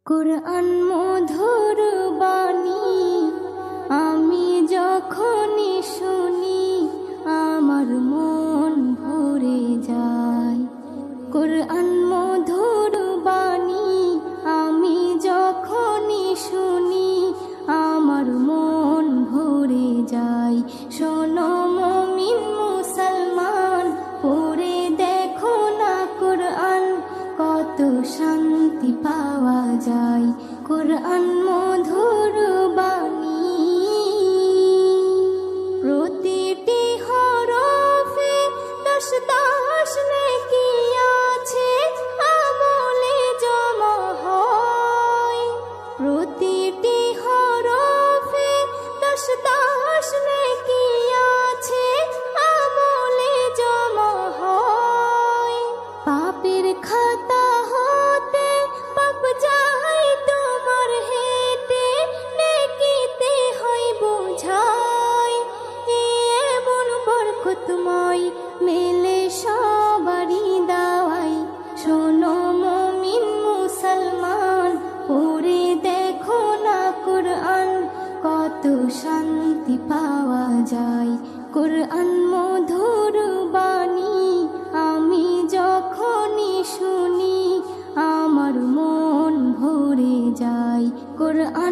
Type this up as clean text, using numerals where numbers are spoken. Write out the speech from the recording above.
কুরআন মধুর বাণী আমি যখনই শুনি আমার মন ভরে যায়। কুরআন মধুর বাণী আমি যখনই শুনি আমার মন ভরে যায়। শোনো মুমিন মুসলমান, পড়ে দেখো না কুরআন, কত শান্তি পাওয়া যায়। কুরআন মধুর বাণী প্রতিটি হরফে 10 নেকি আছে, আমলে জমা হয়। প্রতিটি হরফে 10 নেকি আছে, আমলে জমা হয়। পাপের খাতা হতে পাপ যায় তোমার হেঁটে, নেকিতে হয় বোঝাই। এমন বরকতময় মেলে সবারই দাওয়াই। শোনো মুমিন মুসলমান, পড়ে দেখো না কুরআন, কত শান্তি পাওয়া যায়। কুরআন মধুর বাণী আমি যখনই শুনি আমার মন ভরে যায়। কুরআন